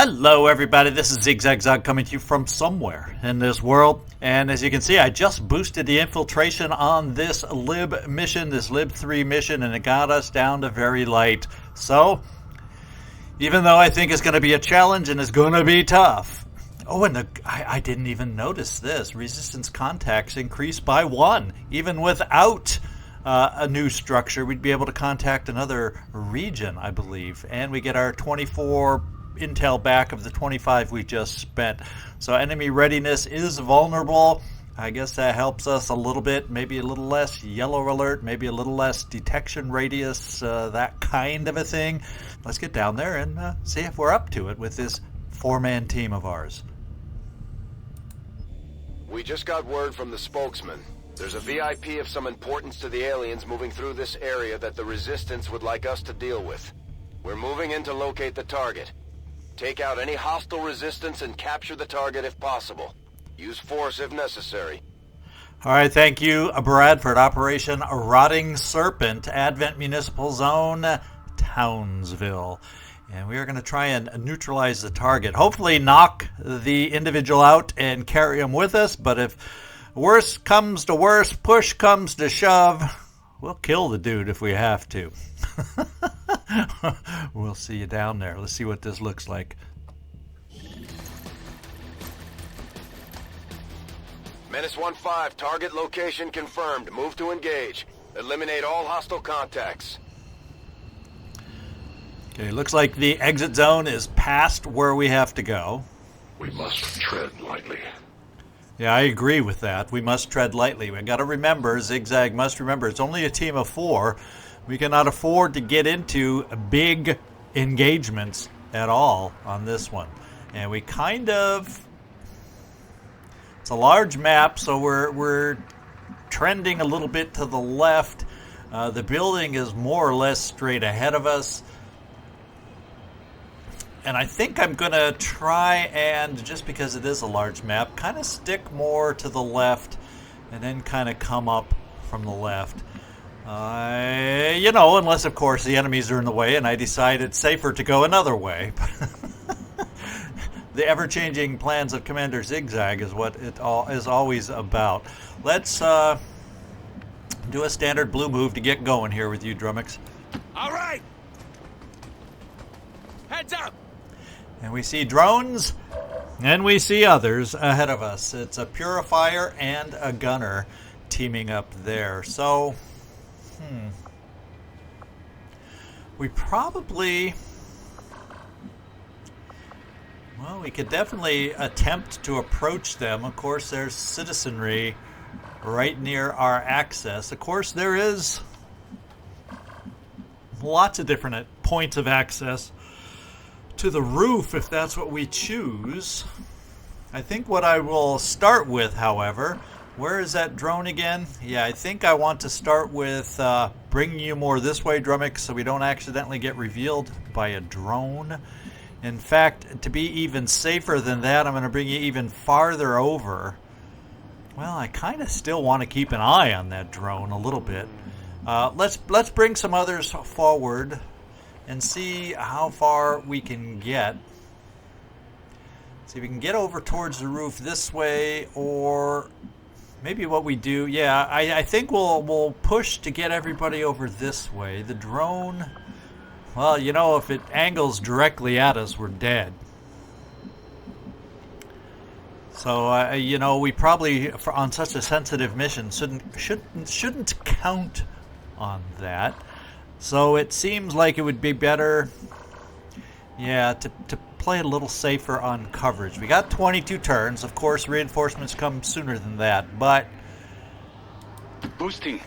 Hello everybody, this is ZigZagZog coming to you from somewhere in this world. And as you can see, I just boosted the infiltration on this lib mission, this lib 3 mission, and it got us down to very light. So, even though I think it's going to be a challenge and it's going to be tough. Oh, and I didn't even notice this. Resistance contacts increased by 1. Even without a new structure, we'd be able to contact another region, I believe. And we get our 24 intel back of the 25 we just spent. So enemy readiness is vulnerable. I guess that helps us a little bit. Maybe a little less yellow alert, maybe a little less detection radius, that kind of a thing. Let's get down there and see if we're up to it with this 4-man team of ours. We just got word from the spokesman. There's a VIP of some importance to the aliens moving through this area that the Resistance would like us to deal with. We're moving in to locate the target. Take out any hostile resistance and capture the target if possible. Use force if necessary. All right, thank you, Bradford. Operation Rotting Serpent, Advent Municipal Zone, Townsville. And we are going to try and neutralize the target. Hopefully knock the individual out and carry him with us. But if worse comes to worse, push comes to shove, we'll kill the dude if we have to. We'll see you down there. Let's see what this looks like. Menace 1-5, target location confirmed. Move to engage. Eliminate all hostile contacts. Okay, looks like the exit zone is past where we have to go. We must tread lightly. Yeah, I agree with that. We must tread lightly. We got to remember, Zigzag must remember, it's only a team of 4. We cannot afford to get into big engagements at all on this one. And we kind of... It's a large map, so we're trending a little bit to the left. The building is more or less straight ahead of us. And I think I'm going to try and, just because it is a large map, kind of stick more to the left and then kind of come up from the left. Unless, of course, the enemies are in the way and I decide it's safer to go another way. The ever-changing plans of Commander Zigzag is what it is always about. Let's do a standard blue move to get going here with you, Drummix. All right! Heads up! And we see drones, and we see others ahead of us. It's a purifier and a gunner teaming up there. So, we probably... Well, we could definitely attempt to approach them. Of course, there's citizenry right near our access. Of course, there is lots of different points of access to the roof if that's what we choose. I think what I will start with, however, where is that drone again? Yeah, I think I want to start with bringing you more this way, Drummix, so we don't accidentally get revealed by a drone. In fact, to be even safer than that, I'm going to bring you even farther over. Well, I kind of still want to keep an eye on that drone a little bit. Let's bring some others forward and see how far we can get. See if we can get over towards the roof this way, or maybe what we do. Yeah, I think we'll push to get everybody over this way. The drone, well, if it angles directly at us, we're dead. So, we probably, on such a sensitive mission, shouldn't count on that. So it seems like it would be better, to play a little safer on coverage. We got 22 turns. Of course, reinforcements come sooner than that, but... Boosting.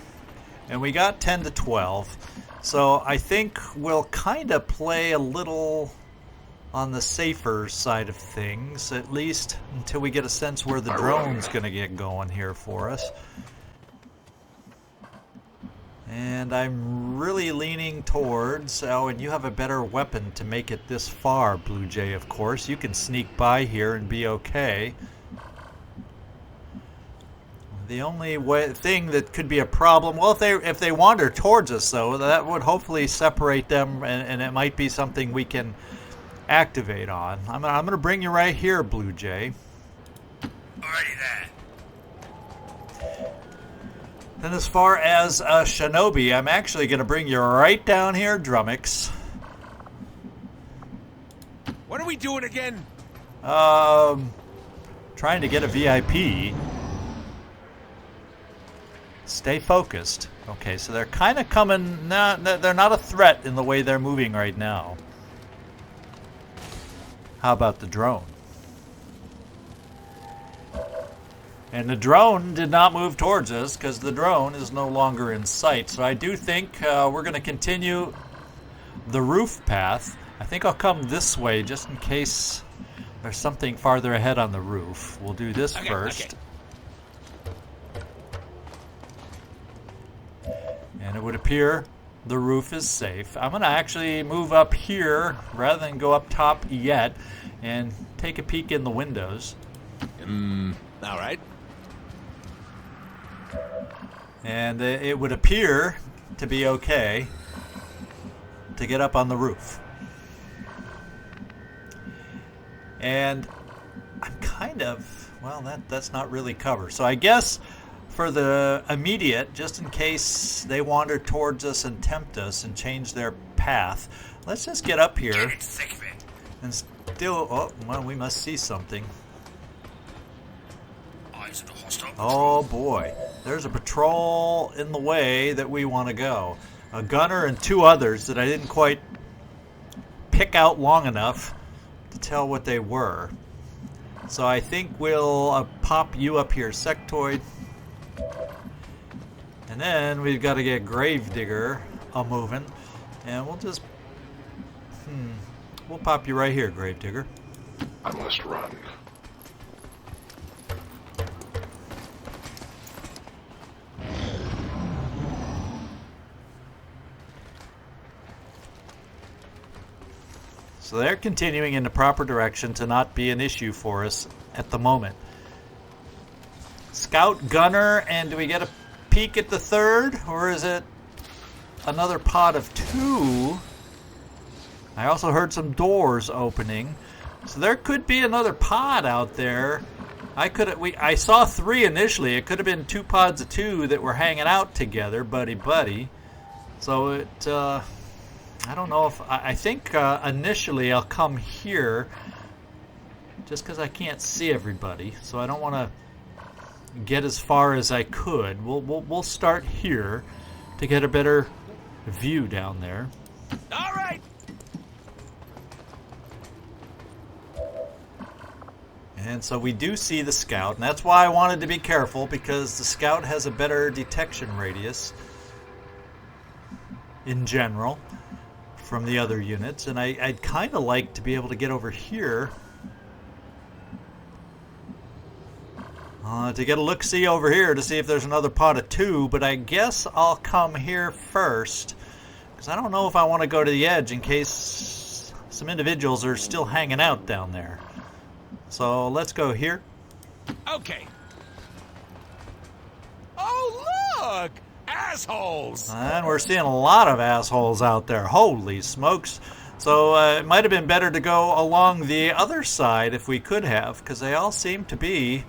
And we got 10 to 12. So I think we'll kind of play a little on the safer side of things, at least until we get a sense where the drone's going to get going here for us. And I'm really leaning towards... Oh, and you have a better weapon to make it this far, Blue Jay, of course. You can sneak by here and be okay. The only thing that could be a problem... Well, if they wander towards us, though, that would hopefully separate them, and it might be something we can activate on. I'm gonna bring you right here, Blue Jay. Alrighty then. Then as far as Shinobi, I'm actually gonna bring you right down here, Drummix. What are we doing again? Trying to get a VIP. Stay focused. Okay, so they're kind of coming. They're not a threat in the way they're moving right now. How about the drone? And the drone did not move towards us because the drone is no longer in sight. So I do think we're going to continue the roof path. I think I'll come this way just in case there's something farther ahead on the roof. We'll do this first. And it would appear the roof is safe. I'm going to actually move up here rather than go up top yet and take a peek in the windows. All right. And it would appear to be okay to get up on the roof. And I'm kind of, well, that's not really cover. So I guess for the immediate, just in case they wander towards us and tempt us and change their path, let's just get up here. Get sick of it. And still, oh, well, we must see something. Eyes of the hostile. Oh boy, there's a patrol in the way that we want to go. A gunner and two others that I didn't quite pick out long enough to tell what they were. So I think we'll pop you up here, Sectoid. And then we've got to get Gravedigger moving. And we'll just... we'll pop you right here, Gravedigger. I must run. So they're continuing in the proper direction to not be an issue for us at the moment. Scout, Gunner, and do we get a peek at the third? Or is it another pod of two? I also heard some doors opening. So there could be another pod out there. I saw three initially. It could have been two pods of two that were hanging out together, buddy. So it... I don't know if... I think initially I'll come here just because I can't see everybody. So I don't want to get as far as I could. We'll start here to get a better view down there. All right. And so we do see the scout. And that's why I wanted to be careful, because the scout has a better detection radius in general from the other units, and I'd kind of like to be able to get over here to get a look-see over here to see if there's another pod of two, but I guess I'll come here first because I don't know if I want to go to the edge in case some individuals are still hanging out down there. So let's go here. Okay. Oh, look! Assholes! And we're seeing a lot of assholes out there. Holy smokes. So it might have been better to go along the other side if we could have, because they all seem to be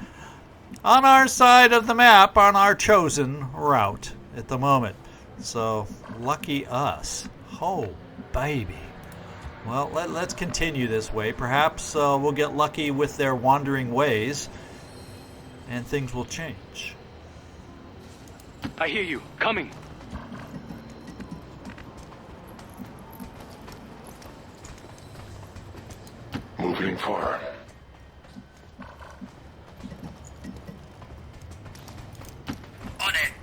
on our side of the map, on our chosen route at the moment. So lucky us. Oh, baby. Well, let's continue this way. Perhaps we'll get lucky with their wandering ways, and things will change. I hear you. Coming. Moving far. On it.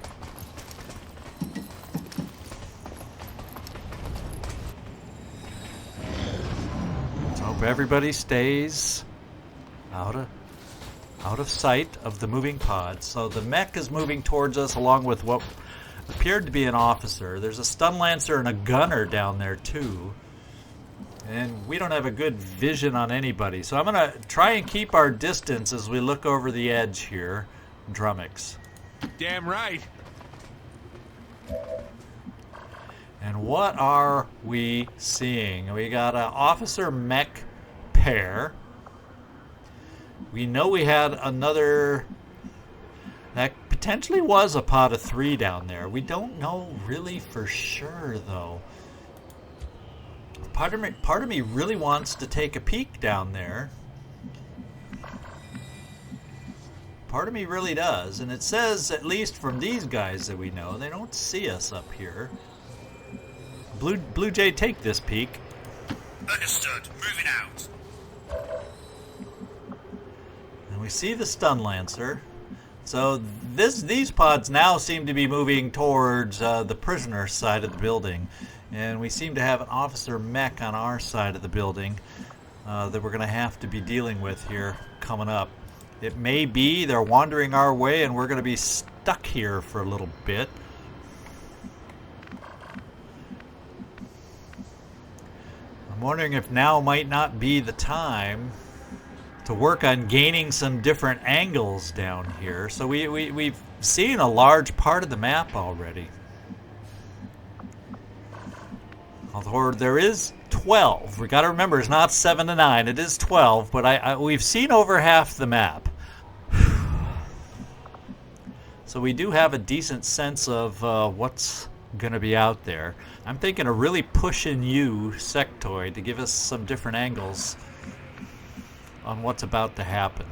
Let's hope everybody stays out of sight of the moving pod. So the mech is moving towards us along with what appeared to be an officer. There's a stun lancer and a gunner down there too. And we don't have a good vision on anybody. So I'm going to try and keep our distance as we look over the edge here, Drummix. Damn right. And what are we seeing? We got an officer mech pair. We know we had another... That potentially was a pod of 3 down there. We don't know really for sure, though. Part of me really wants to take a peek down there. Part of me really does. And it says, at least from these guys that we know, they don't see us up here. Blue Jay, take this peek. Understood. Moving out. And we see the stun lancer. So these pods now seem to be moving towards the prisoner side of the building. And we seem to have an officer mech on our side of the building that we're going to have to be dealing with here coming up. It may be they're wandering our way and we're going to be stuck here for a little bit. I'm wondering if now might not be the time to work on gaining some different angles down here. So we've seen a large part of the map already. Although there is 12. We got to remember it's not 7 to 9. It is 12, but we've seen over half the map. So we do have a decent sense of what's going to be out there. I'm thinking of really pushing you, Sectoid, to give us some different angles on what's about to happen.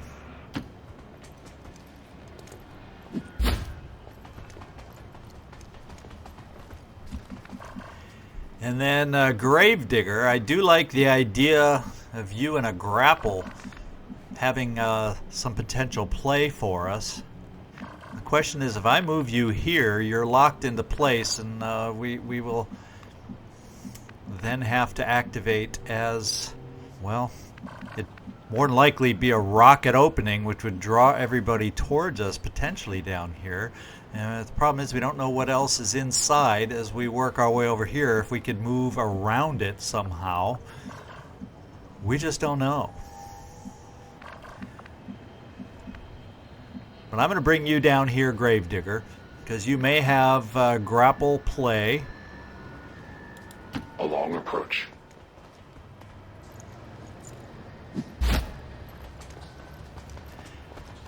And then Gravedigger, I do like the idea of you in a grapple having some potential play for us. The question is, if I move you here, you're locked into place, and we will then have to activate as, well, it more than likely be a rocket opening, which would draw everybody towards us, potentially down here. And the problem is we don't know what else is inside as we work our way over here. If we could move around it somehow, we just don't know. But I'm going to bring you down here, Gravedigger, because you may have grapple play. A long approach.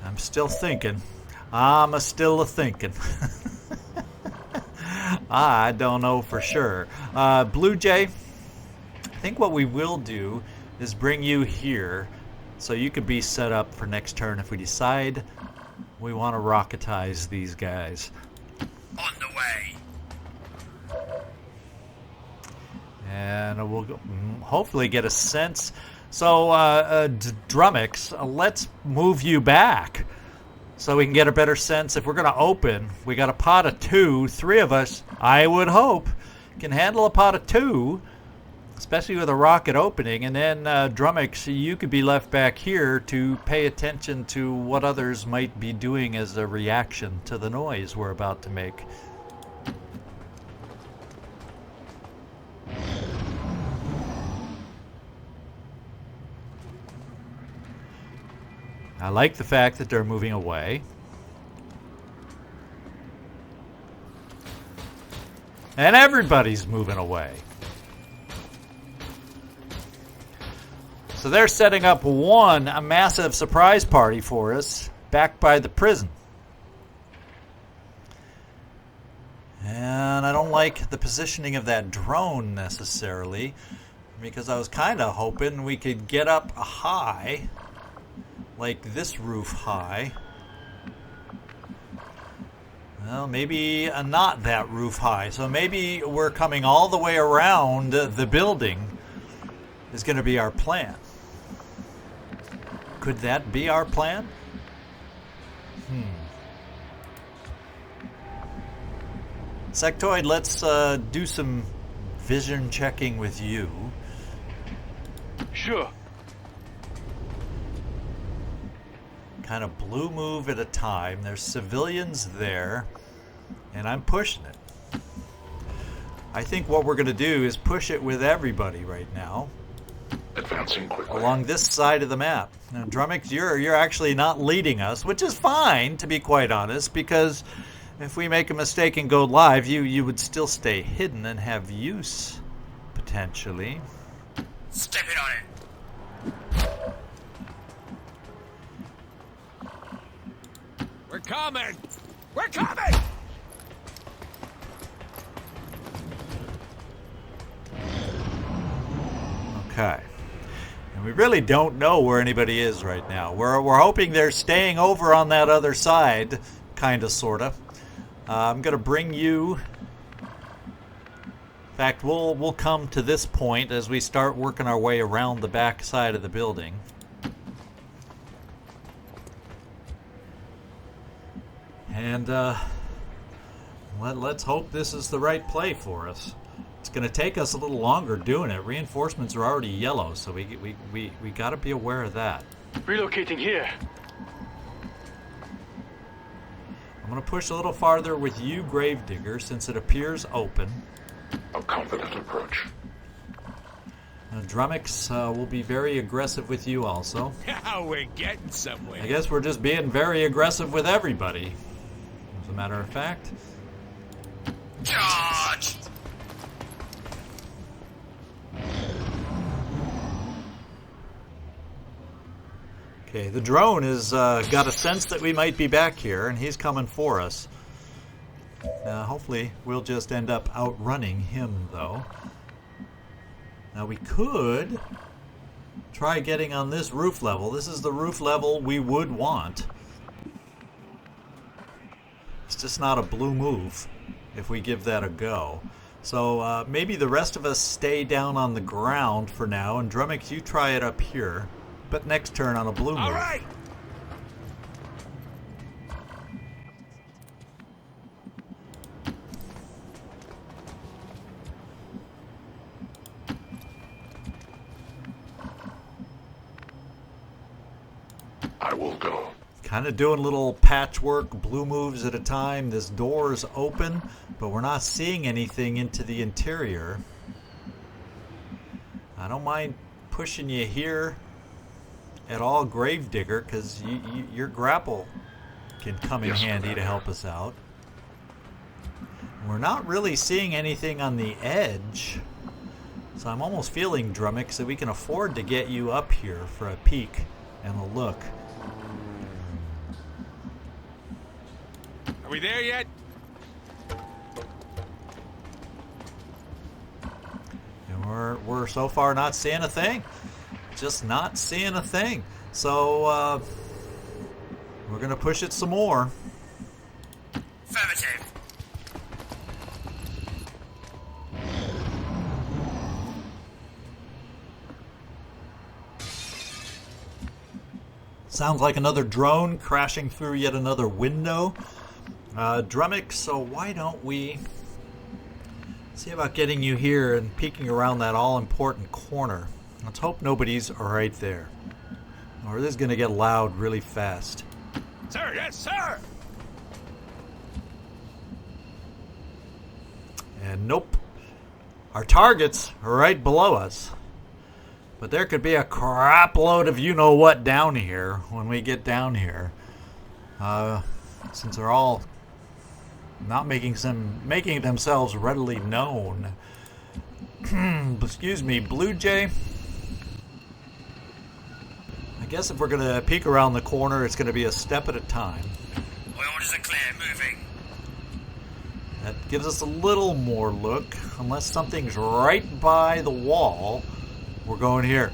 I'm still thinking. I'm still thinking. I don't know for sure. Blue Jay, I think what we will do is bring you here so you could be set up for next turn if we decide we want to rocketize these guys. On the way. And we'll hopefully get a sense. So, Drummix, let's move you back so we can get a better sense. If we're going to open, we got a pot of 2. 3 of us, I would hope, can handle a pot of 2, especially with a rocket opening. And then, Drummix, you could be left back here to pay attention to what others might be doing as a reaction to the noise we're about to make. I like the fact that they're moving away. And everybody's moving away. So they're setting up a massive surprise party for us, back by the prison. And I don't like the positioning of that drone necessarily, because I was kind of hoping we could get up high, like this roof high. Well, maybe not that roof high. So maybe we're coming all the way around the building is going to be our plan. Could that be our plan? Sectoid, let's do some vision checking with you. Sure. Kind of blue move at a time. There's civilians there, and I'm pushing it. I think what we're going to do is push it with everybody right now. Advancing quickly. Along this side of the map. Now, Drummix, you're actually not leading us, which is fine, to be quite honest, because if we make a mistake and go live, you would still stay hidden and have use, potentially. Step it on it. We're coming! We're coming! Okay. And we really don't know where anybody is right now. We're hoping they're staying over on that other side, kind of, sort of. I'm going to bring you... In fact, we'll come to this point as we start working our way around the back side of the building. And let's hope this is the right play for us. It's going to take us a little longer doing it. Reinforcements are already yellow, so we got to be aware of that. Relocating here. I'm going to push a little farther with you, Gravedigger, since it appears open. A confident approach. Drummix will be very aggressive with you also. Now we're getting somewhere. I guess we're just being very aggressive with everybody, as a matter of fact. Charge! Okay, the drone has got a sense that we might be back here, and he's coming for us. Hopefully, we'll just end up outrunning him, though. Now, we could try getting on this roof level. This is the roof level we would want. It's just not a blue move if we give that a go. So maybe the rest of us stay down on the ground for now, and Drummix, you try it up here. But next turn on a blue move. All right. I will go. Kind of doing little patchwork, blue moves at a time. This door is open, but we're not seeing anything into the interior. I don't mind pushing you here at all, Gravedigger, because your grapple can come in handy to help us out. We're not really seeing anything on the edge, so I'm almost feeling, Drummix, that we can afford to get you up here for a peek and a look. Are we there yet? And we're so far not seeing a thing. Just not seeing a thing. So we're going to push it some more. Affirmative. Sounds like another drone crashing through yet another window. Drummix, so why don't we see about getting you here and peeking around that all-important corner. Let's hope nobody's right there, or this is going to get loud really fast. Sir, yes, sir! And nope. Our targets are right below us. But there could be a crap load of you-know-what down here when we get down here. Since they're all not making themselves readily known. Excuse me, Blue Jay. I guess if we're going to peek around the corner, it's going to be a step at a time. All orders are clear, moving. That gives us a little more look. Unless something's right by the wall, we're going here.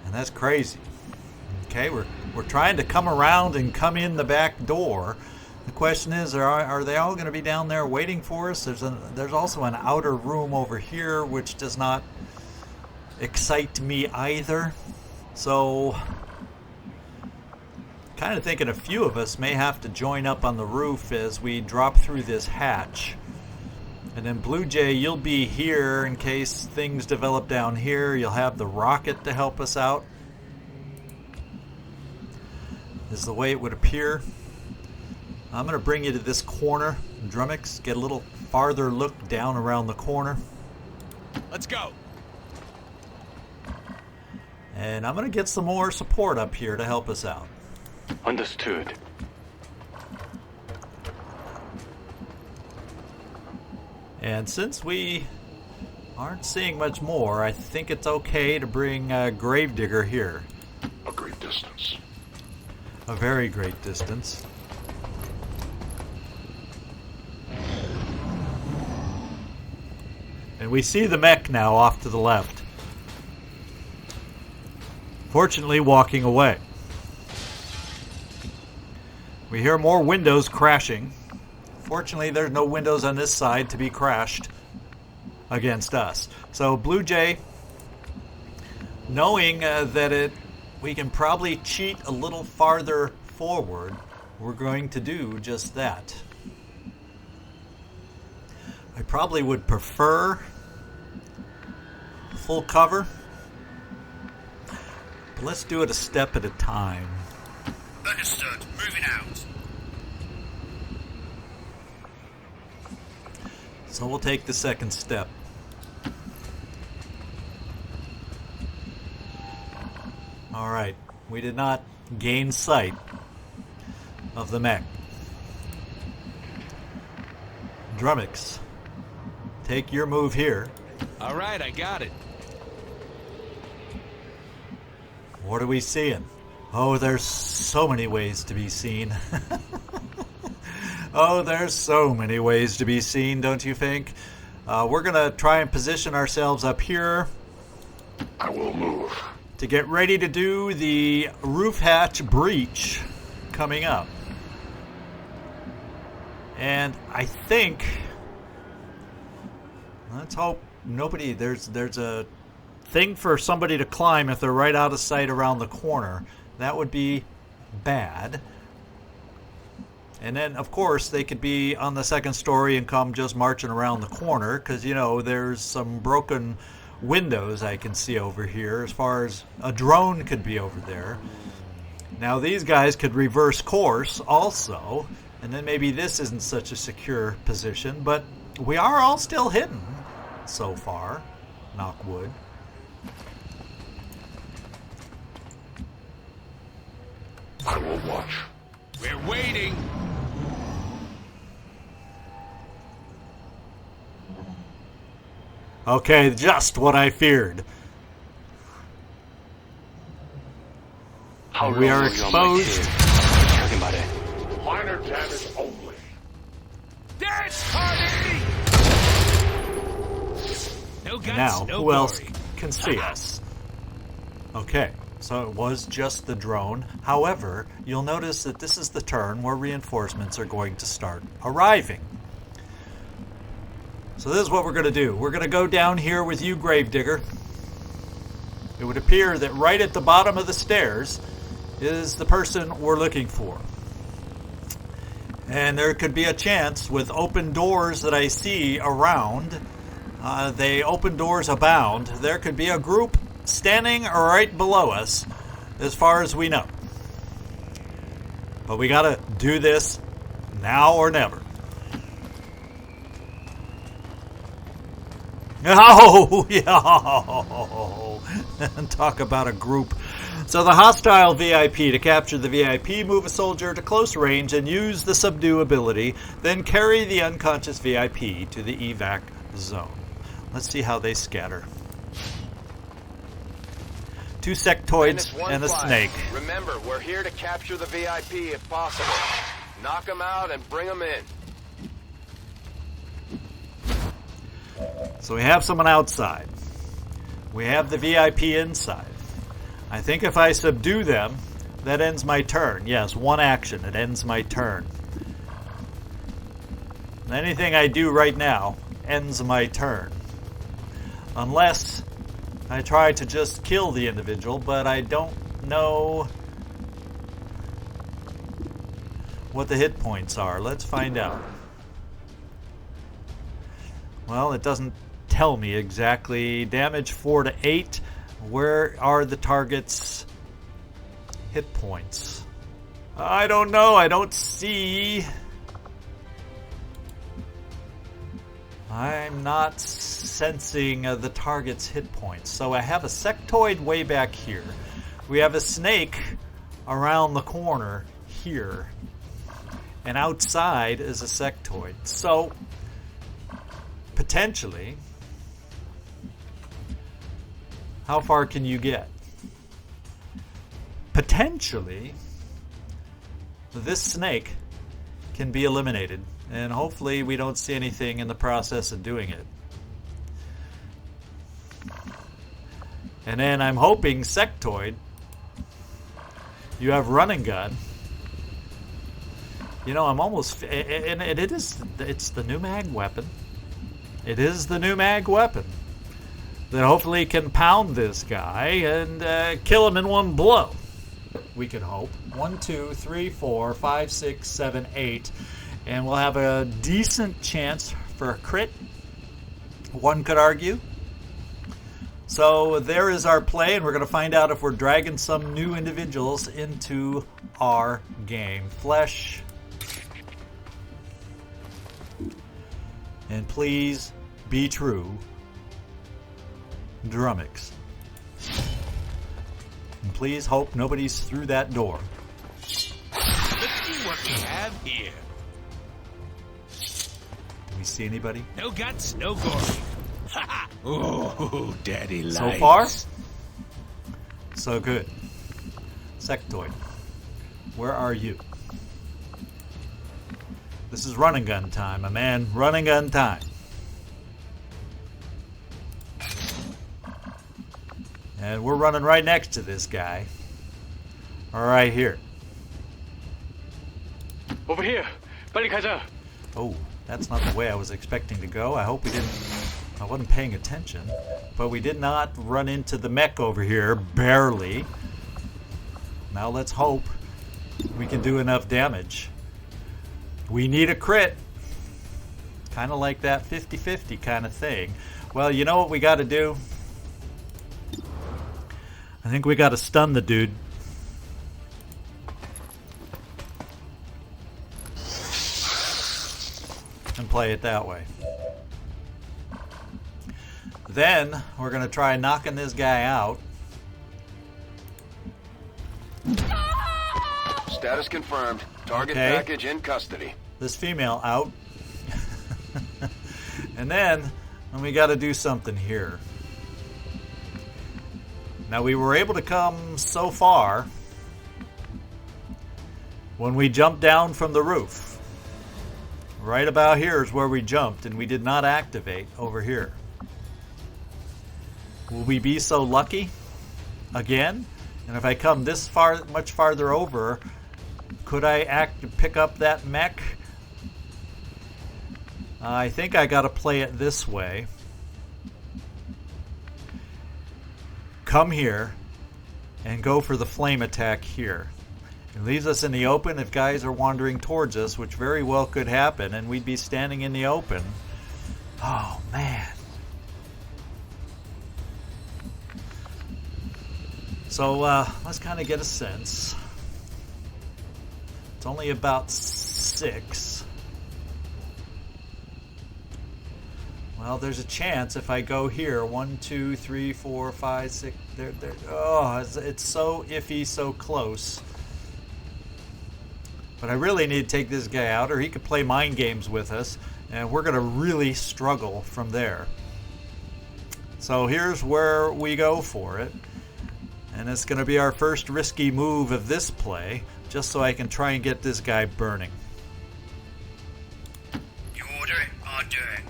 And that's crazy. Okay, we're trying to come around and come in the back door. The question is, are they all going to be down there waiting for us? There's also an outer room over here, which does not excite me either. So, kind of thinking a few of us may have to join up on the roof as we drop through this hatch. And then Blue Jay, you'll be here in case things develop down here. You'll have the rocket to help us out. This is the way it would appear. I'm going to bring you to this corner, Drummix. Get a little farther look down around the corner. Let's go. And I'm going to get some more support up here to help us out. Understood. And since we aren't seeing much more, I think it's okay to bring Gravedigger here. A great distance. A very great distance. And we see the mech now off to the left. Fortunately, walking away. We hear more windows crashing. Fortunately, there's no windows on this side to be crashed against us. So Blue Jay, knowing that we can probably cheat a little farther forward, we're going to do just that. I probably would prefer full cover, but let's do it a step at a time. Understood. Moving out. So we'll take the second step. Alright, we did not gain sight of the mech. Drummix, take your move here. All right, I got it. What are we seeing? Oh, there's so many ways to be seen. Oh, there's so many ways to be seen, don't you think? We're going to try and position ourselves up here. I will move. To get ready to do the roof hatch breach coming up. And I think, let's hope nobody, there's a thing for somebody to climb if they're right out of sight around the corner. That would be bad. And then, of course, they could be on the second story and come just marching around the corner because, you know, there's some broken windows I can see over here as far as a drone could be over there. Now, these guys could reverse course also, and then maybe this isn't such a secure position, but we are all still hidden so far. Knock wood. I will watch. We're waiting. Okay, just what I feared. How We long are will you on my exposed. tail? Talking about it. Minor damage only. Dance party! No guts, Now, no who else glory. can see us? Okay, so it was just the drone. However, you'll notice that this is the turn where reinforcements are going to start arriving. So this is what we're going to do. We're going to go down here with you, Gravedigger. It would appear that right at the bottom of the stairs is the person we're looking for. And there could be a chance with open doors that I see around. They open doors abound. There could be a group standing right below us as far as we know. But we got to do this now or never. Oh, yeah. Talk about a group. So the hostile VIP, to capture the VIP, move a soldier to close range and use the subdue ability, then carry the unconscious VIP to the evac zone. Let's see how they scatter. 2 sectoids and a snake. Remember, we're here to capture the VIP if possible. Knock them out and bring them in. So we have someone outside. We have the VIP inside. I think if I subdue them, that ends my turn. Yes, one action. It ends my turn. Anything I do right now ends my turn. Unless I try to just kill the individual, but I don't know what the hit points are. Let's find out. Well, it doesn't tell me exactly. Damage 4 to 8. Where are the target's hit points? I don't know. I don't see. I'm not sensing the target's hit points. So I have a sectoid way back here. We have a snake around the corner here. And outside is a sectoid. So, potentially, how far can you get? Potentially, this snake can be eliminated. And hopefully we don't see anything in the process of doing it. And then I'm hoping sectoid, you have run and gun. You know, I'm almost, and it's the new mag weapon. It is the new mag weapon that hopefully can pound this guy and kill him in one blow. We can hope. 1, 2, 3, 4, 5, 6, 7, 8. And we'll have a decent chance for a crit, one could argue. So there is our play, and we're going to find out if we're dragging some new individuals into our game. Flesh. And please be true. Drummix. And please hope nobody's through that door. Let's see what we have here. Do we see anybody? No guts, no glory. Oh, daddy likes. So far, so good. Sectoid, where are you? This is run and gun time, my man. Run and gun time. And we're running right next to this guy. All right, here. Over here. 빨리 가자. Oh, that's not the way I was expecting to go. I hope we didn't... I wasn't paying attention. But we did not run into the mech over here. Barely. Now let's hope we can do enough damage. We need a crit. Kind of like that 50-50 kind of thing. Well, you know what we got to do? I think we got to stun the dude. And play it that way. Then we're going to try knocking this guy out. Status confirmed. Target Okay. package in custody. This female out. And then we got to do something here. Now we were able to come so far when we jumped down from the roof. Right about here is where we jumped, and we did not activate over here. Will we be so lucky again? And if I come this far, much farther over, could I pick up that mech? I think I got to play it this way. Come here and go for the flame attack here. It leaves us in the open if guys are wandering towards us, which very well could happen, and we'd be standing in the open. Oh, man. So, let's kind of get a sense. It's only about 6. Well, there's a chance if I go here. 1, 2, 3, 4, 5, 6. There. Oh, it's so iffy, so close. But I really need to take this guy out, or he could play mind games with us, and we're going to really struggle from there. So here's where we go for it. And it's going to be our first risky move of this play, just so I can try and get this guy burning. You order it, I'll do it.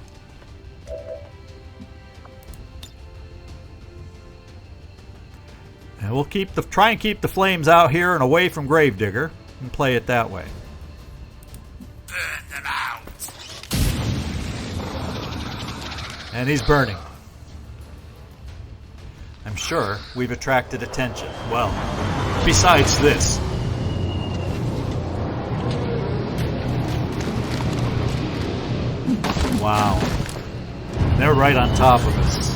And we'll try and keep the flames out here and away from Gravedigger, and play it that way. Burn them out. And he's burning. I'm sure we've attracted attention. Well, besides this. Wow. They're right on top of us.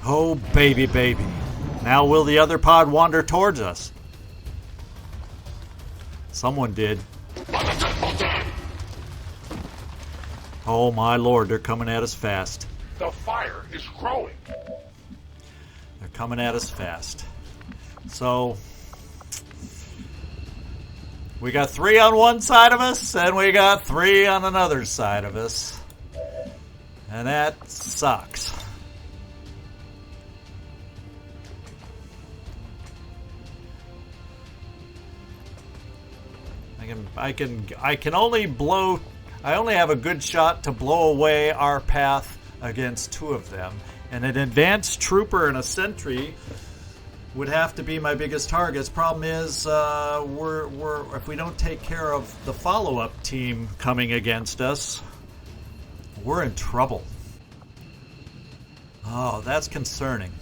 Oh, baby, baby. Now will the other pod wander towards us? Someone did. Oh my lord, they're coming at us fast. The fire is growing. They're coming at us fast. So, we got 3 on one side of us, and we got 3 on another side of us. And that sucks. I can only blow. I only have a good shot to blow away our path against 2 of them, and an advanced trooper and a sentry would have to be my biggest targets. Problem is, we're if we don't take care of the follow-up team coming against us, we're in trouble. Oh, that's concerning.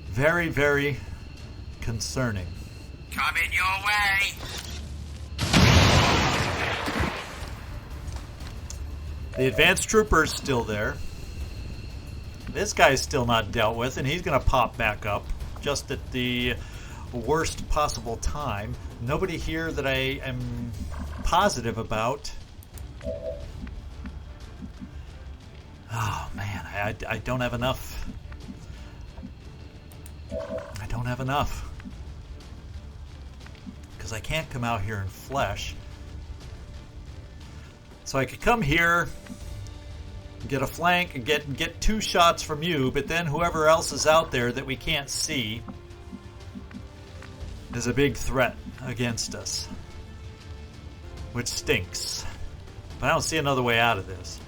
Very, very concerning. Coming your way. The advanced trooper's still there. This guy's still not dealt with, and he's going to pop back up just at the worst possible time. Nobody here that I am positive about. Oh, man, I don't have enough. I don't have enough. Because I can't come out here in flesh. So I could come here, get a flank, and get 2 shots from you, but then whoever else is out there that we can't see is a big threat against us. Which stinks. But I don't see another way out of this.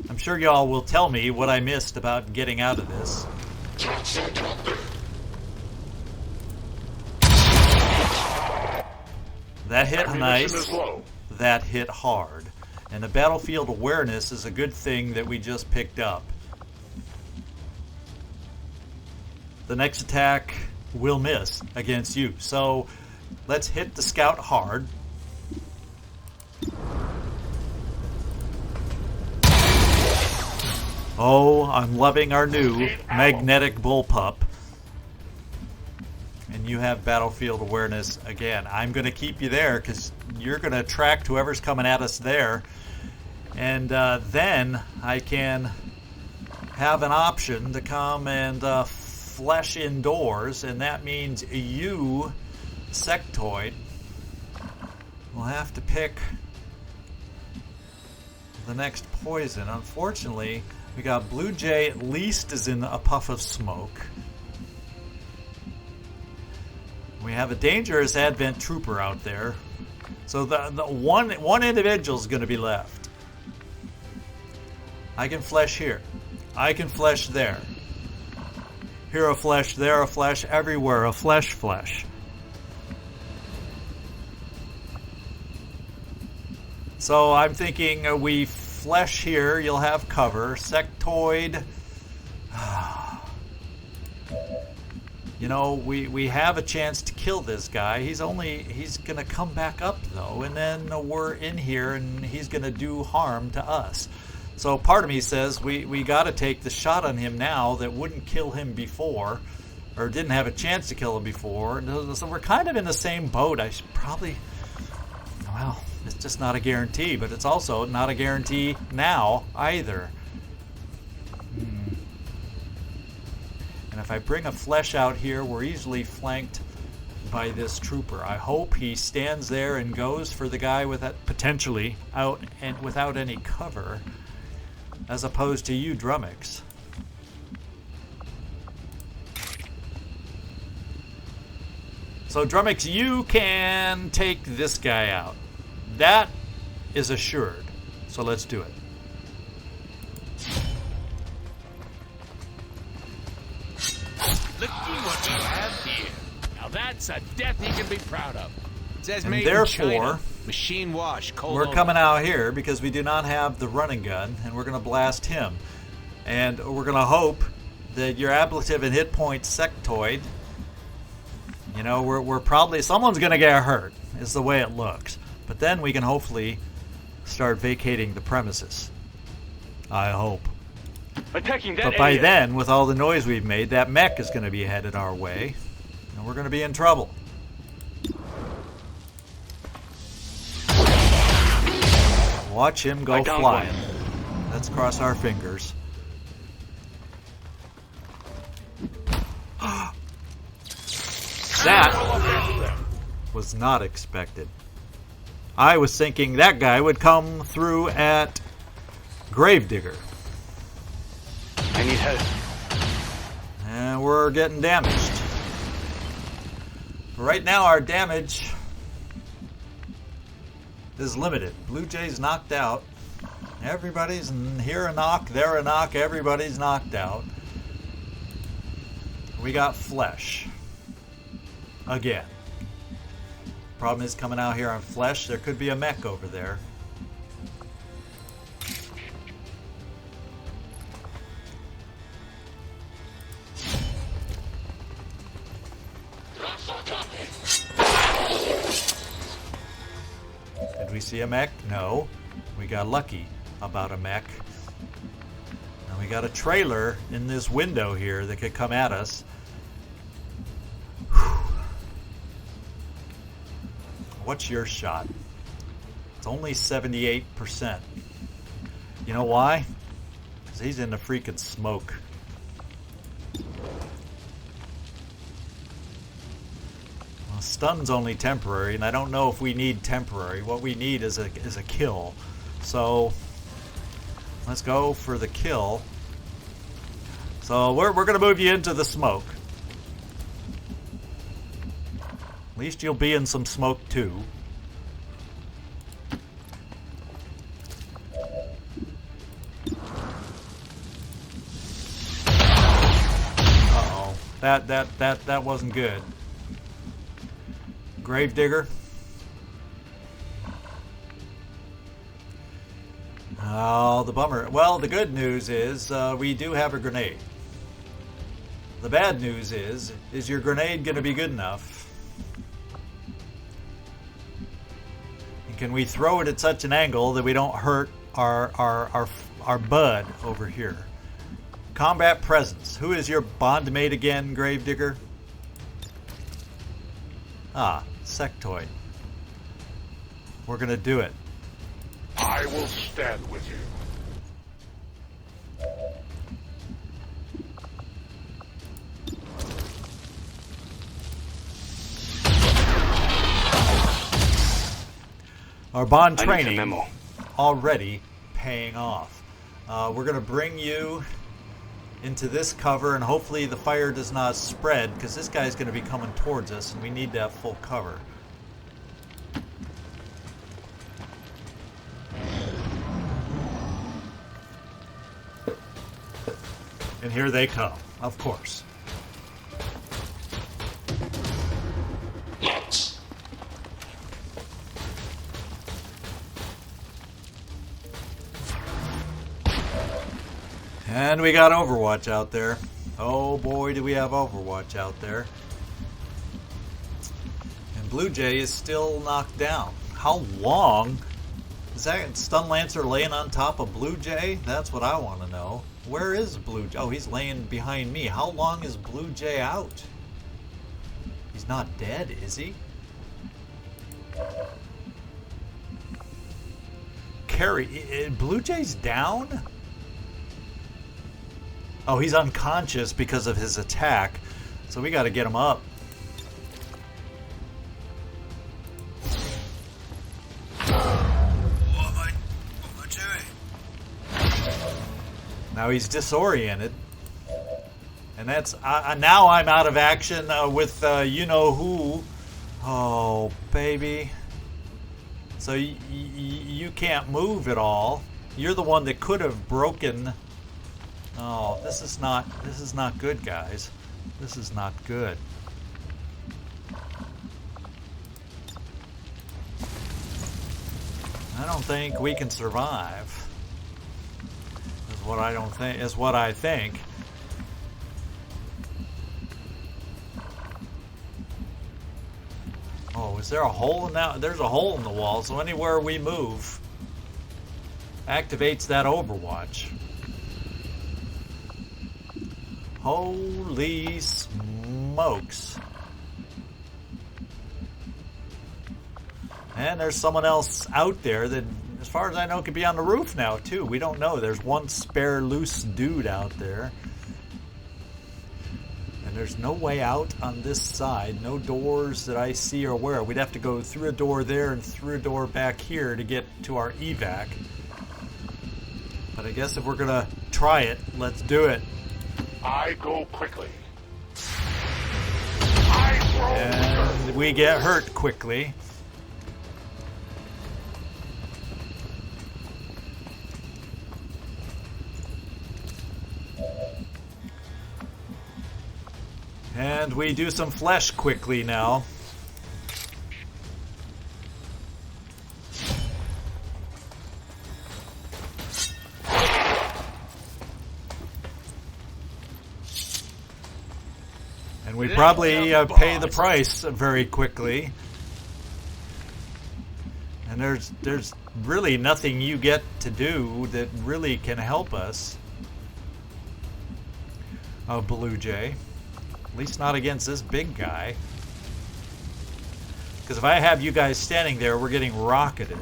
I'm sure y'all will tell me what I missed about getting out of this. That hit nice. That hit hard. And the battlefield awareness is a good thing that we just picked up. The next attack will miss against you. So let's hit the scout hard. Oh, I'm loving our new magnetic bullpup. And you have battlefield awareness again. I'm going to keep you there because you're going to attract whoever's coming at us there. And then I can have an option to come and flesh indoors. And that means you, sectoid, will have to pick the next poison. Unfortunately, we got Blue Jay at least is in a puff of smoke. We have a dangerous Advent Trooper out there. So the one individual is going to be left. I can flesh here. I can flesh there. Here a flesh, there a flesh, everywhere a flesh. So I'm thinking we flesh here, you'll have cover. Sectoid. You know, we have a chance to kill this guy. He's going to come back up, though, and then we're in here, and he's going to do harm to us. So part of me says we got to take the shot on him now that wouldn't kill him before, or didn't have a chance to kill him before. So we're kind of in the same boat. I should probably... Well, it's just not a guarantee, but it's also not a guarantee now, either. And if I bring a flesh out here, we're easily flanked by this trooper. I hope he stands there and goes for the guy with that potentially out and without any cover, as opposed to you, Drummix. So Drummix, you can take this guy out. That is assured. So let's do it. Looky what we have here. Now that's a death he can be proud of. It says And made therefore, in China. Machine wash, cold we're over. coming out here because we do not have the running gun, and we're going to blast him. And we're going to hope that your ablative and hit point sectoid, you know, we're probably... Someone's going to get hurt, is the way it looks. But then we can hopefully start vacating the premises. I hope. Attacking that But by area. then, with all the noise we've made, that mech is going to be headed our way, and we're going to be in trouble. Watch him go flying. Let's cross our fingers. That was not expected. I was thinking that guy would come through at Gravedigger. I need help. And we're getting damaged. Right now our damage is limited. Blue Jay's knocked out. Everybody's here a knock, there a knock, everybody's knocked out. We got flesh. Again. Problem is coming out here on flesh, there could be a mech over there. Did we see a mech? No. We got lucky about a mech. And we got a trailer in this window here that could come at us. What's your shot? It's only 78%. You know why? Because he's in the freaking smoke. Well, stun's only temporary, and I don't know if we need temporary. What we need is a kill. So let's go for the kill. So we're going to move you into the smoke. At least you'll be in some smoke too. Uh-oh. That wasn't good. Gravedigger. Oh, the bummer. Well, the good news is we do have a grenade. The bad news is your grenade going to be good enough? Can we throw it at such an angle that we don't hurt our bud over here? Combat presence. Who is your bondmate again, Gravedigger? Ah, Sectoid. We're gonna do it. I will stand with you. Our bond training already paying off. We're going to bring you into this cover, and hopefully the fire does not spread, because this guy's going to be coming towards us, and we need to have full cover. And here they come, of course. And we got Overwatch out there. Oh boy, do we have Overwatch out there. And Blue Jay is still knocked down. How long? Is that Stun Lancer laying on top of Blue Jay? That's what I want to know. Where is Blue Jay? Oh, he's laying behind me. How long is Blue Jay out? He's not dead, is he? Carry. Blue Jay's down? Oh, he's unconscious because of his attack. So we got to get him up. What am I doing? Now he's disoriented. And that's... now I'm out of action with you-know-who. Oh, baby. So you can't move at all. You're the one that could have broken... Oh, this is not good, guys. This is not good. I don't think we can survive. Is what I think. Oh, is there a hole in that? There's a hole in the wall, so anywhere we move activates that Overwatch. Holy smokes. And there's someone else out there that as far as I know, could be on the roof now, too. We don't know. There's one spare loose dude out there. And there's no way out on this side. No doors that I see or aware. We'd have to go through a door there and through a door back here to get to our evac. But I guess if we're going to try it, let's do it. I go quickly. And we get hurt quickly. And we do some flesh quickly now. And we probably pay the price very quickly. And there's really nothing you get to do that really can help us. Oh, Blue Jay. At least not against this big guy. Because if I have you guys standing there, we're getting rocketed.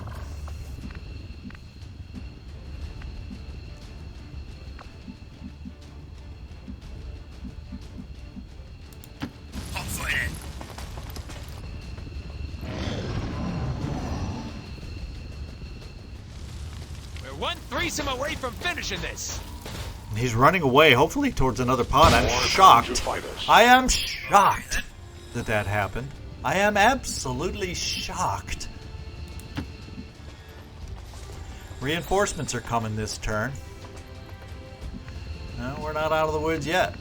We're one threesome away from finishing this. He's running away, hopefully towards another pod. I'm shocked. I am shocked that that happened. I am absolutely shocked. Reinforcements are coming this turn. No, we're not out of the woods yet.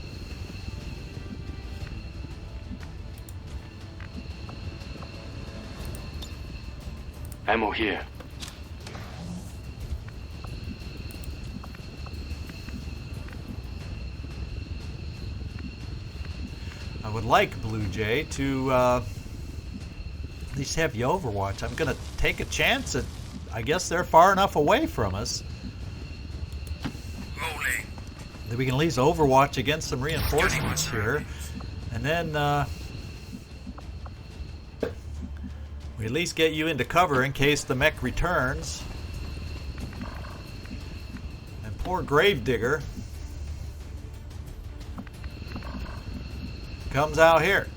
Ammo here. I would like Blue Jay to at least have you overwatch. I'm going to take a chance at, I guess they're far enough away from us Rolling. that we can at least overwatch against some reinforcements here. And then we at least get you into cover in case the mech returns. And poor Gravedigger comes out here.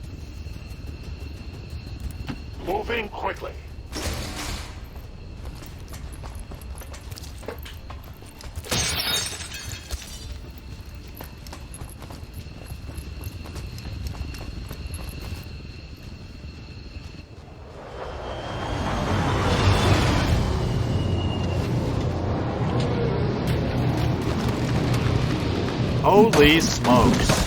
Moving quickly. Holy smokes.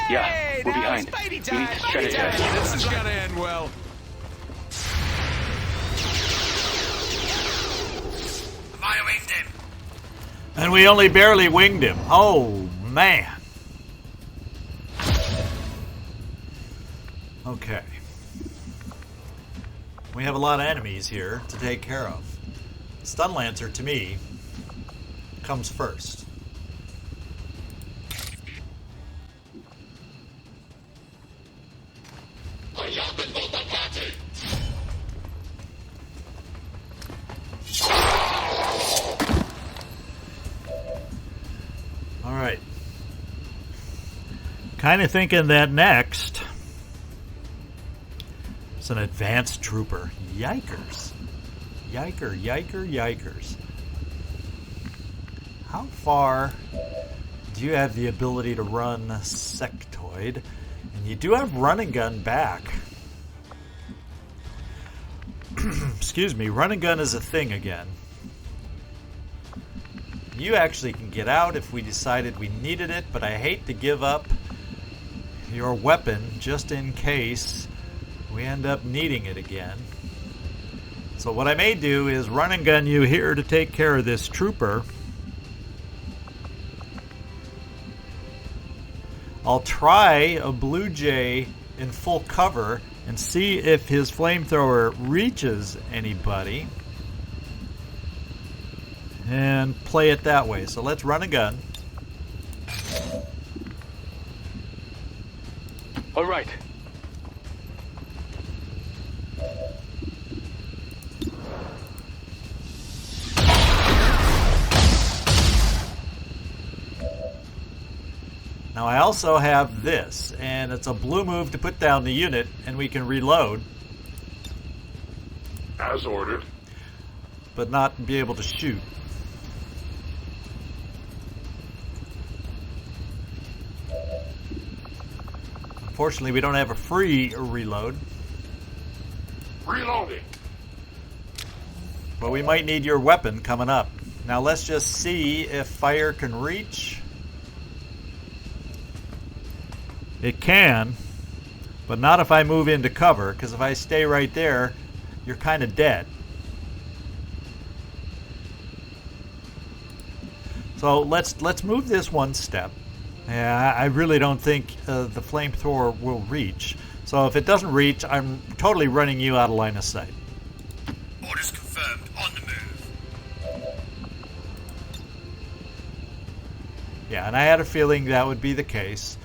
Yeah, we're behind. Spidey We need time! to Spidey time! strategize. This is gonna end well. I winged him. And we only barely winged him. Oh, man. Okay. We have a lot of enemies here to take care of. Stun Lancer, to me, comes first. Alright. Kind of thinking that next it's an advanced trooper. Yikers. Yiker, yiker, yikers. How far do you have the ability to run sectoid? And you do have run and gun back. Excuse me, run and gun is a thing again. You actually can get out if we decided we needed it, but I hate to give up your weapon just in case we end up needing it again. So what I may do is run and gun you here to take care of this trooper. I'll try a Blue Jay in full cover and see if his flamethrower reaches anybody. And play it that way. So let's run a gun. All right, Now I also have this, and it's a blue move to put down the unit, and we can reload, As ordered. but not be able to shoot. Unfortunately, we don't have a free reload, Reloading. but we might need your weapon coming up. Now let's just see if fire can reach. It can, but not if I move into cover, because if I stay right there, you're kind of dead. So let's move this one step. Yeah, I really don't think the flamethrower will reach. So if it doesn't reach, I'm totally running you out of line of sight. Orders confirmed. On the move. Yeah, and I had a feeling that would be the case.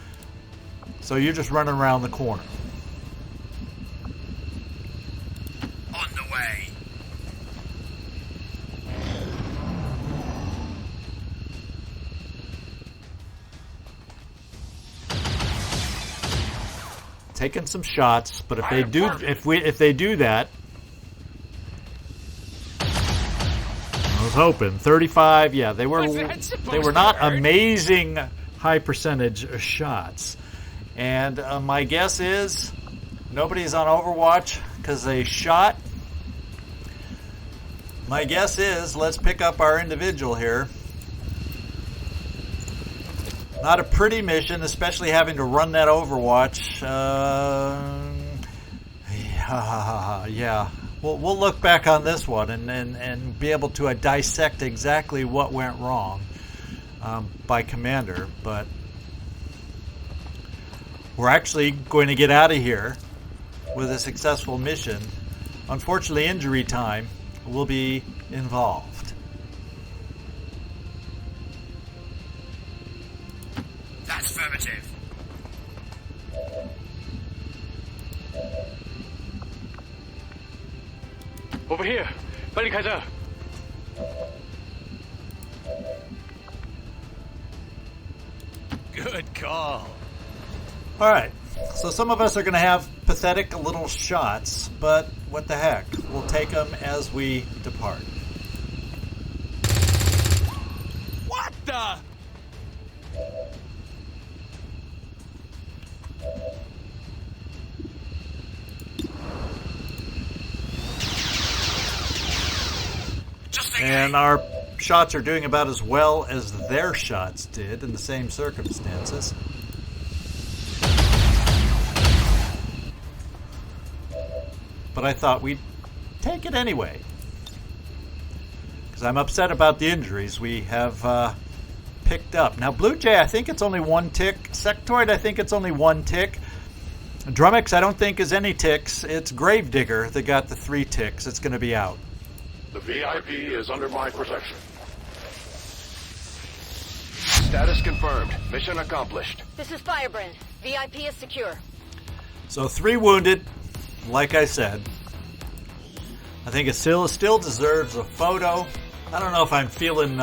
So you're just running around the corner. On the way. Taking some shots, but if they do that, I was hoping 35. Yeah, they were not amazing high percentage shots, and my guess is nobody's on Overwatch because they shot. My guess is let's pick up our individual here. Not a pretty mission, especially having to run that Overwatch. Yeah. We'll look back on this one and be able to dissect exactly what went wrong by Commander. But we're actually going to get out of here with a successful mission. Unfortunately, injury time will be involved. That's affirmative. Over here. 帮你开车. Good call. Alright, so some of us are going to have pathetic little shots, but what the heck? We'll take them as we depart. What the? And our shots are doing about as well as their shots did in the same circumstances. But I thought we'd take it anyway. Because I'm upset about the injuries we have picked up. Now, Blue Jay, I think it's only one tick. Sectoid, I think it's only one tick. Drummix, I don't think is any ticks. It's Gravedigger that got the 3 ticks. It's going to be out. The VIP is under my protection. Status confirmed. Mission accomplished. This is Firebrand. VIP is secure. So 3 wounded, like I said. I think it still deserves a photo. I don't know if I'm feeling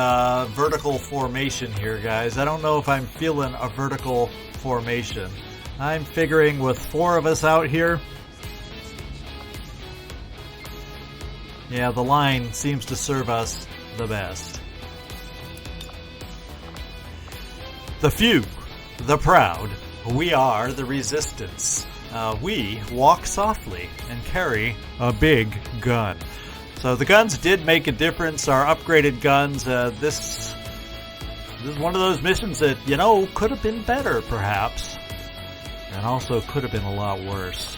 vertical formation here, guys. I don't know if I'm feeling a vertical formation. I'm figuring with 4 of us out here, yeah, the line seems to serve us the best. The few, the proud, we are the resistance. We walk softly and carry a big gun. So the guns did make a difference, our upgraded guns. This is one of those missions that, you know, could have been better, perhaps. And also could have been a lot worse.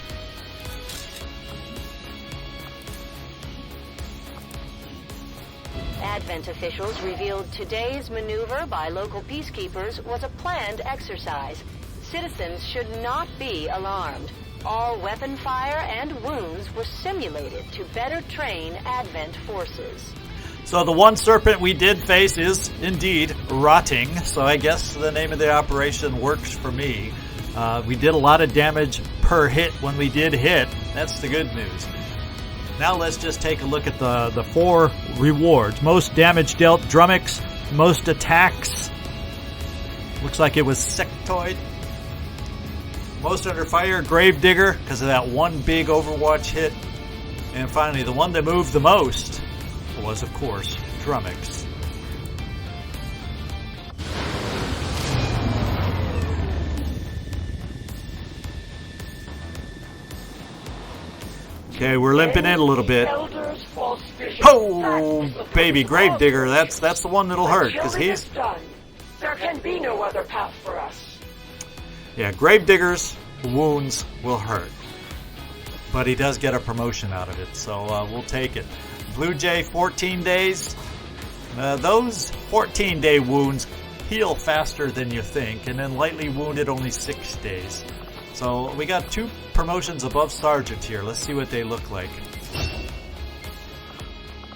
Advent officials revealed today's maneuver by local peacekeepers was a planned exercise. Citizens should not be alarmed. All weapon fire and wounds were simulated to better train Advent forces. So the one serpent we did face is indeed rotting, so I guess the name of the operation works for me. We did a lot of damage per hit when we did hit. That's the good news. Now let's just take a look at the 4 rewards. Most damage dealt, Drummix. Most attacks, Looks like it was sectoid. Most under fire, Gravedigger, because of that one big Overwatch hit. And finally, the one that moved the most was, of course, Drummix. Okay, we're limping in a little bit. Oh, baby, Gravedigger, that's the one that'll hurt, because he's... There can be no other path for us. Yeah, Gravedigger's wounds will hurt. But he does get a promotion out of it, so we'll take it. Blue Jay, 14 days. Those 14-day wounds heal faster than you think, and then lightly wounded only 6 days. So we got 2 promotions above Sergeant here. Let's see what they look like.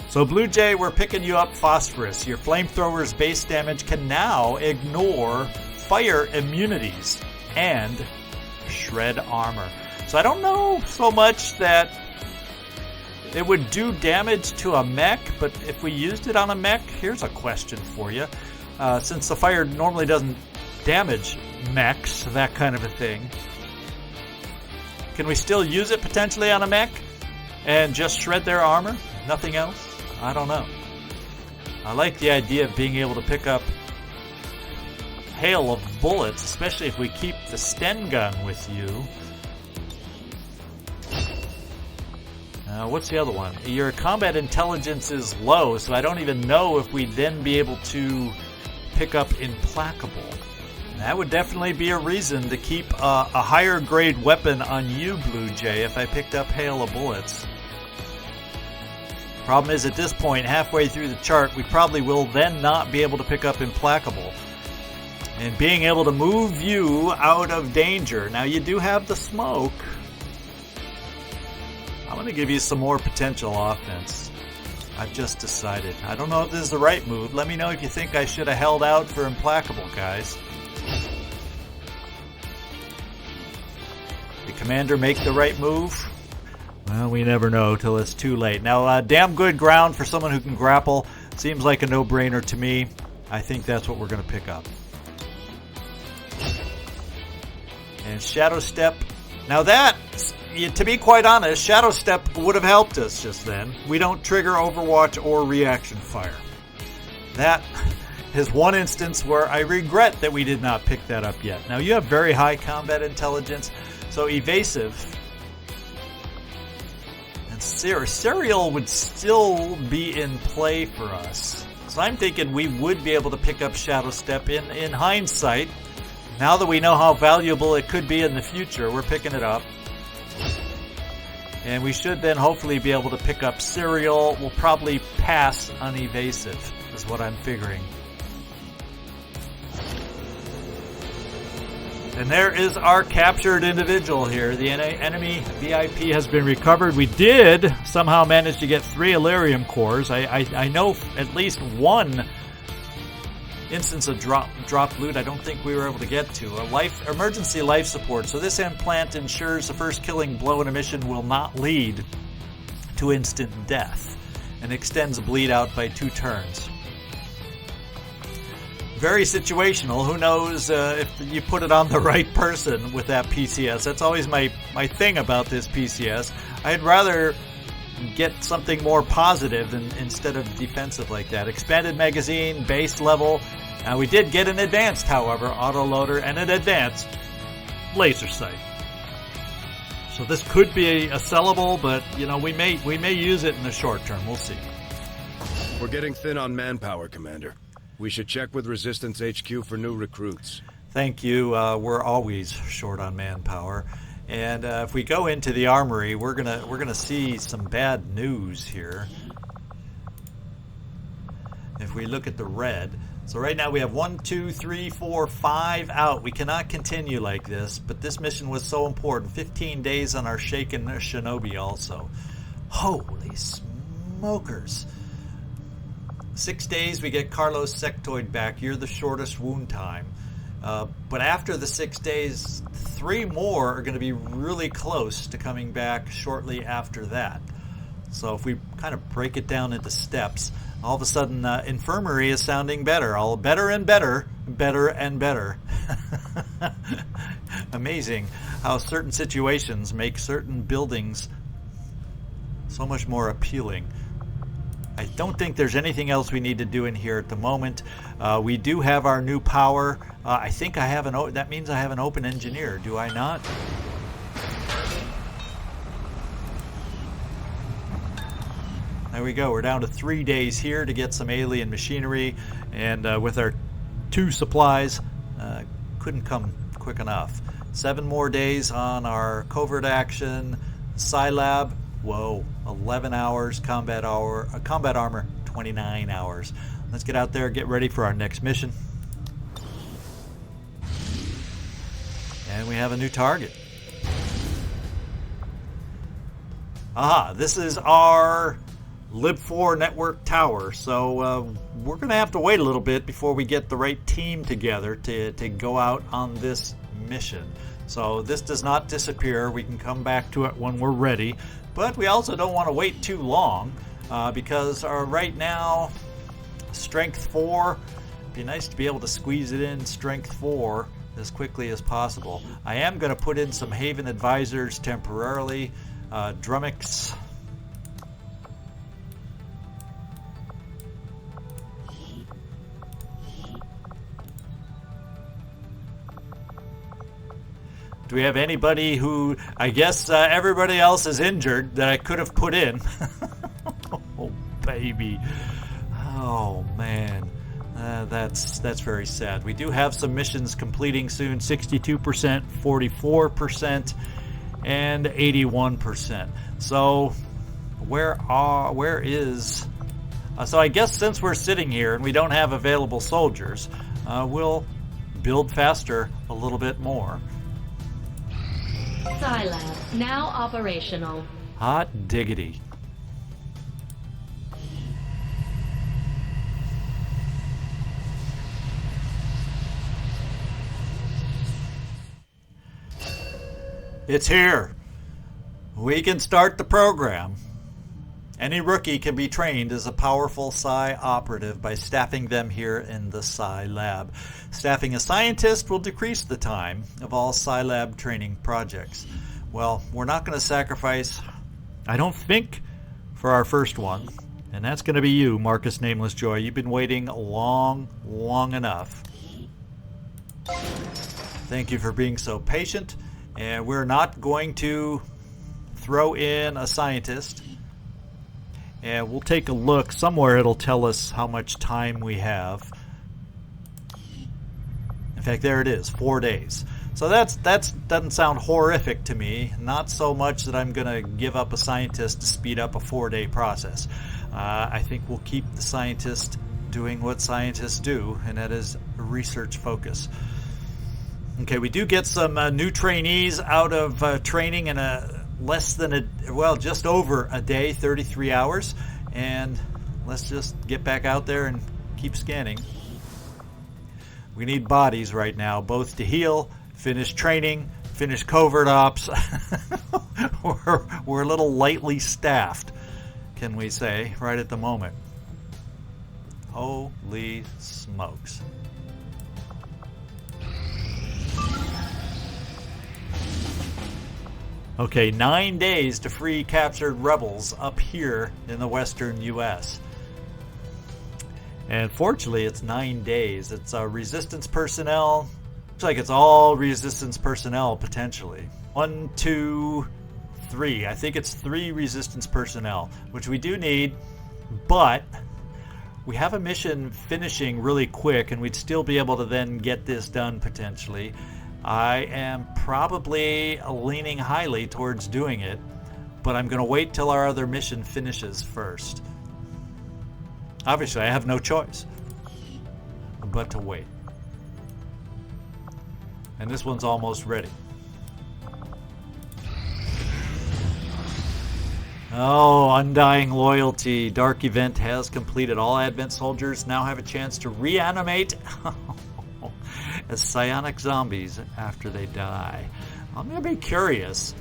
So Blue Jay, we're picking you up Phosphorus. Your flamethrower's base damage can now ignore fire immunities and shred armor. So I don't know so much that it would do damage to a mech, but if we used it on a mech, here's a question for you. Since the fire normally doesn't damage mechs, that kind of a thing, can we still use it potentially on a mech and just shred their armor? Nothing else? I don't know. I like the idea of being able to pick up hail of bullets, especially if we keep the Sten gun with you. What's the other one? Your combat intelligence is low, so I don't even know if we'd then be able to pick up Implacable. That would definitely be a reason to keep a higher grade weapon on you, Blue Jay, if I picked up hail of bullets. Problem is, at this point, halfway through the chart, we probably will then not be able to pick up Implacable. And being able to move you out of danger. Now, you do have the smoke. I'm going to give you some more potential offense. I've just decided. I don't know if this is the right move. Let me know if you think I should have held out for Implacable, guys. Did Commander make the right move? Well, we never know till it's too late. Now, damn good ground for someone who can grapple. Seems like a no-brainer to me. I think that's what we're going to pick up. And Shadow Step. Now that, to be quite honest, Shadow Step would have helped us just then. We don't trigger Overwatch or reaction fire. That is one instance where I regret that we did not pick that up yet. Now, you have very high combat intelligence, so evasive... Serial would still be in play for us. So I'm thinking we would be able to pick up Shadow Step in hindsight. Now that we know how valuable it could be in the future, we're picking it up. And we should then hopefully be able to pick up Serial. We'll probably pass on Evasive, is what I'm figuring. And there is our captured individual here. The enemy VIP has been recovered. We did somehow manage to get 3 Elerium cores. I know at least one instance of drop loot I don't think we were able to get to. Emergency life support. So this implant ensures the first killing blow in a mission will not lead to instant death and extends bleed out by 2 turns. Very situational. Who knows if you put it on the right person with that PCS. That's always my thing about this PCS. I'd rather get something more positive instead of defensive like that. Expanded magazine, base level. We did get an advanced, however, autoloader and an advanced laser sight. So this could be a sellable, but you know we may use it in the short term. We'll see. We're getting thin on manpower, Commander. We should check with Resistance HQ for new recruits. Thank you. We're always short on manpower, and if we go into the armory, we're gonna see some bad news here. If we look at the red, so right now we have 1, 2, 3, 4, 5 out. We cannot continue like this, but this mission was so important. 15 days on our Shaken Shinobi also. Holy smokers. 6 days, we get Carlos Sectoid back. You're the shortest wound time. But after the 6 days, 3 more are going to be really close to coming back shortly after that. So if we kind of break it down into steps, All of a sudden, infirmary is sounding better. All better and better, better and better. Amazing how certain situations make certain buildings so much more appealing. I don't think there's anything else we need to do in here at the moment. We do have our new power. I think I have that means I have an open engineer, do I not? There we go. We're down to 3 days here to get some alien machinery, and with our 2 supplies, couldn't come quick enough. 7 more days on our covert action. Scilab, whoa, 11 hours. Combat armor, 29 hours. Let's get out there, get ready for our next mission. And we have a new target. Aha, this is our Lib4 network tower, so we're going to have to wait a little bit before we get the right team together to go out on this mission. So this does not disappear. We can come back to it when we're ready, but we also don't want to wait too long because right now, Strength 4, it'd be nice to be able to squeeze it in Strength 4 as quickly as possible. I am going to put in some Haven Advisors temporarily. Drummix. Do we have anybody who, I guess everybody else is injured that I could have put in? Oh, baby. Oh, man. That's very sad. We do have some missions completing soon. 62%, 44%, and 81%. So, where is... so I guess since we're sitting here and we don't have available soldiers, we'll build faster a little bit more. Scilab, now operational. Hot diggity. It's here. We can start the program. Any rookie can be trained as a powerful Psi operative by staffing them here in the Psi lab. Staffing a scientist will decrease the time of all Psi lab training projects. Well, we're not going to sacrifice, I don't think, for our first one. And that's going to be you, Marcus Nameless Joy. You've been waiting long enough. Thank you for being so patient. And we're not going to throw in a scientist. And we'll take a look. Somewhere it'll tell us how much time we have. In fact, there it is, 4 days. So that doesn't sound horrific to me. Not so much that I'm going to give up a scientist to speed up a 4-day process. I think we'll keep the scientist doing what scientists do, and that is research focus. Okay, we do get some new trainees out of training in just over a day, 33 hours. And let's just get back out there and keep scanning. We need bodies right now, both to heal, finish training, finish covert ops. We're a little lightly staffed, can we say, right at the moment. Holy smokes. Okay, 9 days to free captured rebels up here in the western U.S. And fortunately, it's 9 days. It's resistance personnel. Looks like it's all resistance personnel, potentially. 1, 2, 3. I think it's 3 resistance personnel, which we do need, but we have a mission finishing really quick, and we'd still be able to then get this done, potentially. I am probably leaning highly towards doing it, but I'm going to wait till our other mission finishes first. Obviously, I have no choice but to wait. And this one's almost ready. Oh, Undying Loyalty. Dark Event has completed. All Advent soldiers now have a chance to reanimate as psionic zombies after they die. I'm going to be curious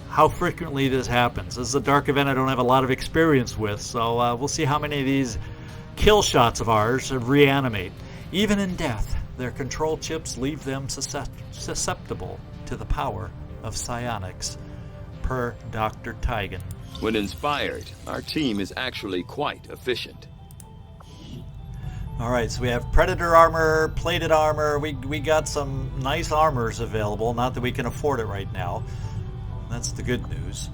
how frequently this happens. This is a Dark Event I don't have a lot of experience with, so we'll see how many of these kill shots of ours reanimate. Even in death, their control chips leave them susceptible to the power of psionics, per Dr. Tigan. When inspired, our team is actually quite efficient. Alright, so we have Predator armor, plated armor, we got some nice armors available, not that we can afford it right now. That's the good news.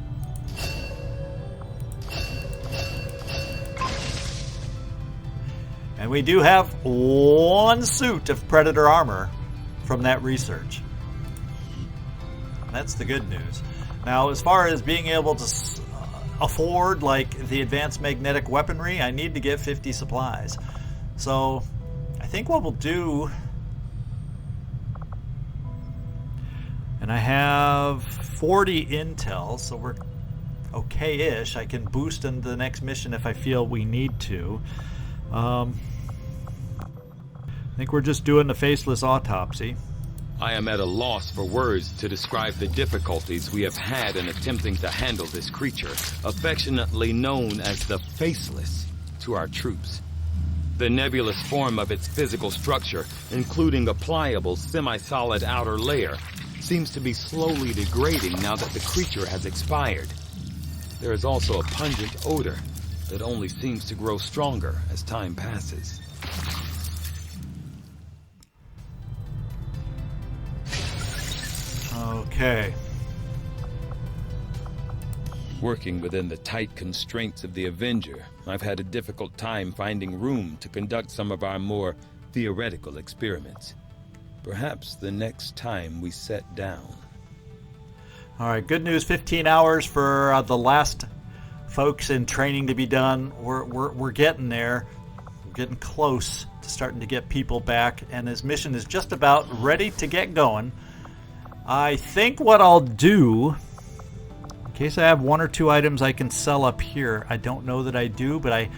And we do have one suit of Predator armor from that research. That's the good news. Now, as far as being able to afford, like, the advanced magnetic weaponry, I need to get 50 supplies. So, I think what we'll do... And I have 40 intel, so we're okay-ish. I can boost into the next mission if I feel we need to. I think we're just doing the Faceless Autopsy. I am at a loss for words to describe the difficulties we have had in attempting to handle this creature, affectionately known as the Faceless, to our troops. The nebulous form of its physical structure, including a pliable, semi-solid outer layer, seems to be slowly degrading now that the creature has expired. There is also a pungent odor that only seems to grow stronger as time passes. Okay. Working within the tight constraints of the Avenger, I've had a difficult time finding room to conduct some of our more theoretical experiments. Perhaps the next time we set down. Alright, good news, 15 hours for the last folks in training to be done. We're getting there. We're getting close to starting to get people back, and this mission is just about ready to get going. I think what I'll do, in case I have one or two items I can sell up here, I don't know that I do, but I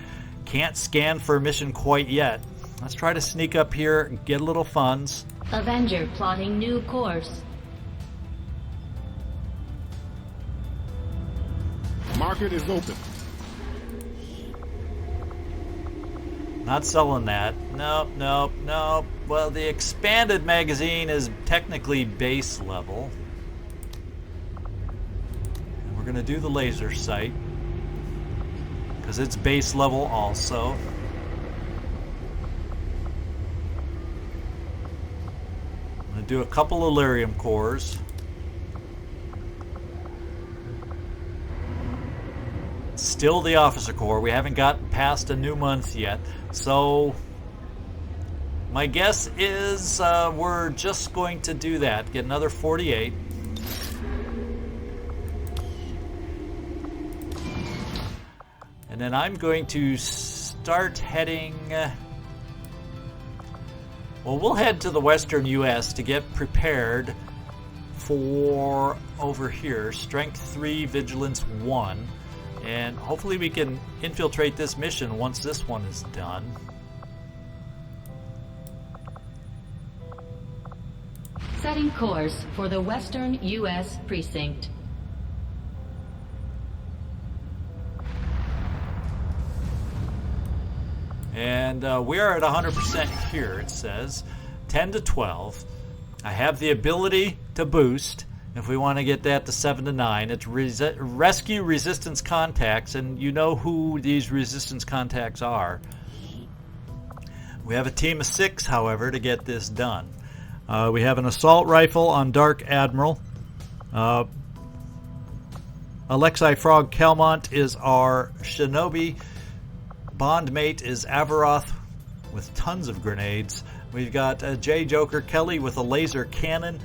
can't scan for a mission quite yet. Let's try to sneak up here and get a little funds. Avenger plotting new course. Market is open. Not selling that. Nope, nope, nope. Well, the expanded magazine is technically base level. And we're going to do the laser sight, because it's base level also. I'm going to do a couple of Lyrium cores. Still the officer core. We haven't gotten past a new month yet. So my guess is we're just going to do that. Get another 48. And then I'm going to start heading... well, we'll head to the western U.S. to get prepared for over here. Strength 3, Vigilance 1. And hopefully we can infiltrate this mission once this one is done. Setting course for the Western U.S. Precinct. And we are at 100% here, it says. 10 to 12. I have the ability to boost. If we want to get that to 7 to 9, it's rescue resistance contacts, and you know who these resistance contacts are. We have a team of 6, however, to get this done. We have an assault rifle on Dark Admiral. Alexei Frog Kelmont is our shinobi. Bondmate is Avaroth with tons of grenades. We've got J. Joker Kelly with a laser cannon.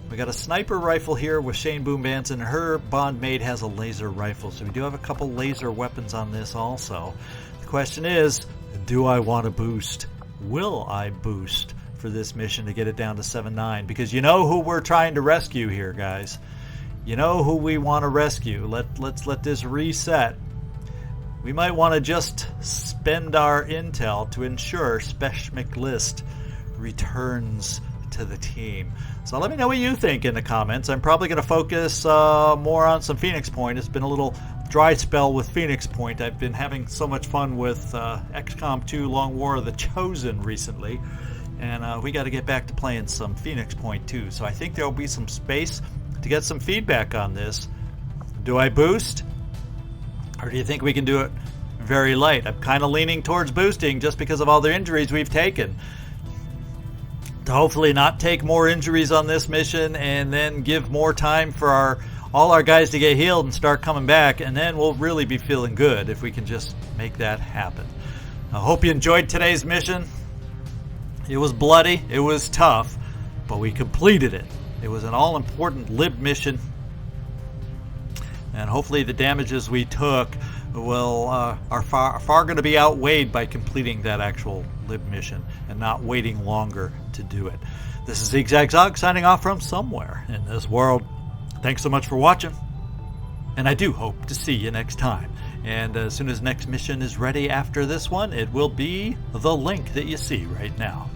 We got a sniper rifle here with Shane Boom Banson. Her bondmate has a laser rifle, so we do have a couple laser weapons on this also. The question is, do I want to boost? Will I boost for this mission to get it down to 7-9? Because you know who we're trying to rescue here, guys. You know who we want to rescue. Let's let this reset. We might want to just spend our intel to ensure Speshmik List returns to the team. So let me know what you think in the comments. I'm probably going to focus more on some Phoenix Point. It's been a little dry spell with Phoenix Point. I've been having so much fun with XCom 2 Long War of the Chosen recently, and we got to get back to playing some Phoenix Point too. So I think there will be some space to get some feedback on this. Do I boost? Or do you think we can do it very light? I'm kind of leaning towards boosting just because of all the injuries we've taken. To hopefully not take more injuries on this mission and then give more time for all our guys to get healed and start coming back, and then we'll really be feeling good if we can just make that happen. I hope you enjoyed today's mission. It was bloody, it was tough, but we completed it. It was an all-important lib mission, and hopefully the damages we took are far going to be outweighed by completing that actual lib mission and not waiting longer to do it. This is ZigZagZog signing off from somewhere in this world. Thanks so much for watching, and I do hope to see you next time. And as soon as next mission is ready after this one, it will be the link that you see right now.